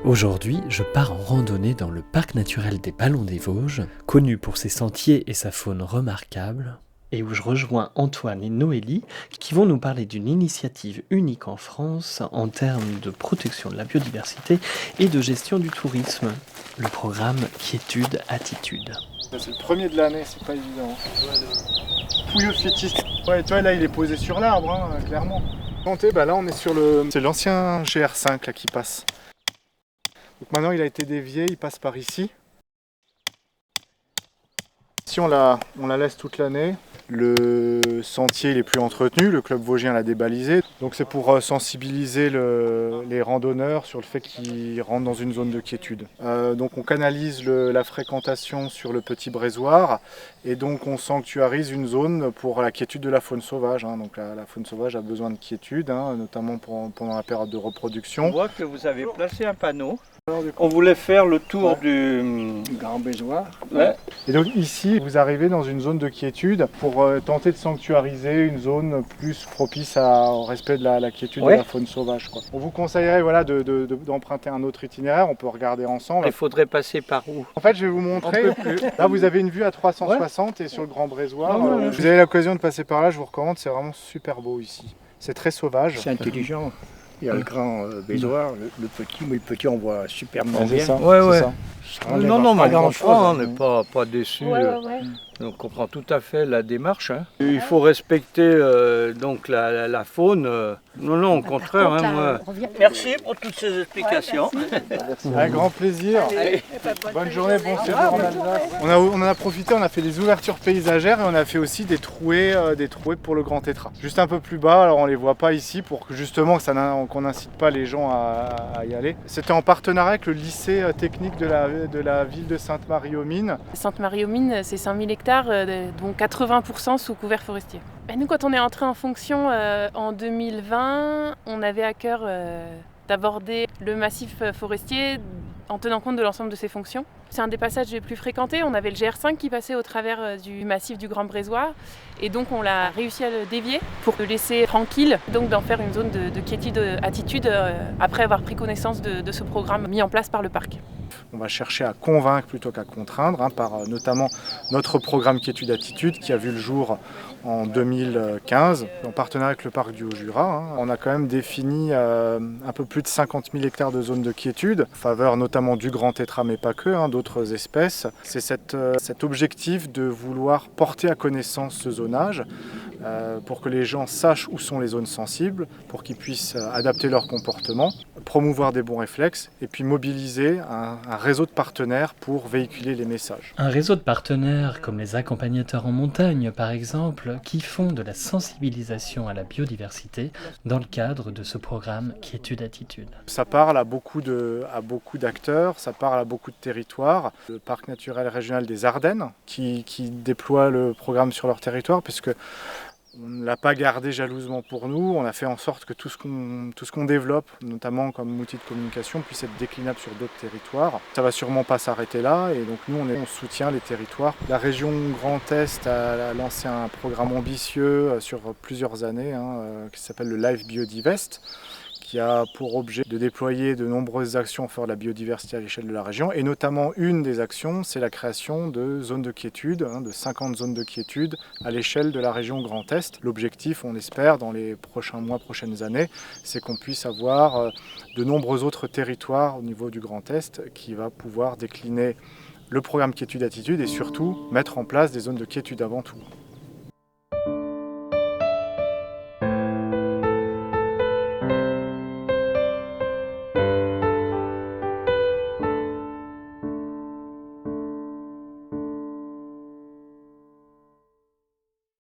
Aujourd'hui, je pars en randonnée dans le parc naturel des Ballons des Vosges, connu pour ses sentiers et sa faune remarquable, et où je rejoins Antoine et Noélie qui vont nous parler d'une initiative unique en France en termes de protection de la biodiversité et de gestion du tourisme, le programme Quiétude Attitude. C'est le premier de l'année, c'est pas évident. Pouilleux fétiste. Ouais, toi là il est posé sur l'arbre, hein, clairement. Montez, là on est sur c'est l'ancien GR5 là, qui passe. Donc maintenant il a été dévié, il passe par ici. Ici on la laisse toute l'année. Le sentier il est plus entretenu, le club vosgien l'a débalisé. Donc c'est pour sensibiliser les randonneurs sur le fait qu'ils rentrent dans une zone de quiétude. Donc on canalise la fréquentation sur le petit brésoir et donc on sanctuarise une zone pour la quiétude de la faune sauvage. Donc la faune sauvage a besoin de quiétude, notamment pendant la période de reproduction. On voit que vous avez placé un panneau. On voulait faire le tour du grand brésoir. Ouais. Et donc ici, vous arrivez dans une zone de quiétude pour tenter de sanctuariser une zone plus propice au respect de la quiétude de la faune sauvage. On vous conseillerait d'emprunter un autre itinéraire, on peut regarder ensemble. Il faudrait passer par où? En fait, je vais vous montrer. Là, vous avez une vue à 360 et sur le grand brésoir. Vous avez l'occasion de passer par là, je vous recommande, c'est vraiment super beau ici. C'est très sauvage. C'est intelligent. Il y a le grand bézoard, le petit, mais le petit on voit superbement bien. C'est ça. Ouais. Ça. Non, mais on comprend, on n'est pas déçus. Ouais. On comprend tout à fait la démarche. Il faut respecter donc la faune. Non, au contraire. Moi. Merci pour toutes ces explications. Merci. Un grand plaisir. Allez. Bonne journée, bon séjour en Alsace. On en a profité, on a fait des ouvertures paysagères et on a fait aussi des trouées pour le grand tétras. Juste un peu plus bas, alors on les voit pas ici pour que justement qu'on n'incite pas les gens à y aller. C'était en partenariat avec le lycée technique de la ville de Sainte-Marie-aux-Mines. Sainte-Marie-aux-Mines, c'est 5000 hectares, dont 80% sous couvert forestier. Nous, quand on est entré en fonction en 2020, on avait à cœur d'aborder le massif forestier en tenant compte de l'ensemble de ses fonctions. C'est un des passages les plus fréquentés. On avait le GR5 qui passait au travers du massif du Grand Brésoir et donc on l'a réussi à le dévier pour le laisser tranquille, donc d'en faire une zone de quiétude attitude après avoir pris connaissance de ce programme mis en place par le parc. On va chercher à convaincre plutôt qu'à contraindre, par notamment notre programme Quiétude Attitude qui a vu le jour en 2015 en partenariat avec le parc du Haut-Jura. On a quand même défini un peu plus de 50 000 hectares de zones de quiétude, en faveur notamment du grand tétras mais pas que, d'autres espèces. C'est cet objectif de vouloir porter à connaissance ce zonage pour que les gens sachent où sont les zones sensibles, pour qu'ils puissent adapter leur comportement, promouvoir des bons réflexes et puis mobiliser un réseau de partenaires pour véhiculer les messages. Un réseau de partenaires comme les accompagnateurs en montagne par exemple, qui font de la sensibilisation à la biodiversité dans le cadre de ce programme Quiétude Attitude. Ça parle à beaucoup d'acteurs, ça parle à beaucoup de territoires. Le parc naturel régional des Ardennes qui déploie le programme sur leur territoire puisque on ne l'a pas gardé jalousement pour nous, on a fait en sorte que tout ce qu'on développe, notamment comme outil de communication, puisse être déclinable sur d'autres territoires. Ça ne va sûrement pas s'arrêter là et donc nous on soutient les territoires. La région Grand Est a lancé un programme ambitieux sur plusieurs années qui s'appelle le Live Biodivest, qui a pour objet de déployer de nombreuses actions en faveur de la biodiversité à l'échelle de la région. Et notamment une des actions, c'est la création de zones de quiétude, de 50 zones de quiétude à l'échelle de la région Grand Est. L'objectif, on espère, dans les prochains mois, prochaines années, c'est qu'on puisse avoir de nombreux autres territoires au niveau du Grand Est qui va pouvoir décliner le programme Quiétude Attitude et surtout mettre en place des zones de quiétude avant tout.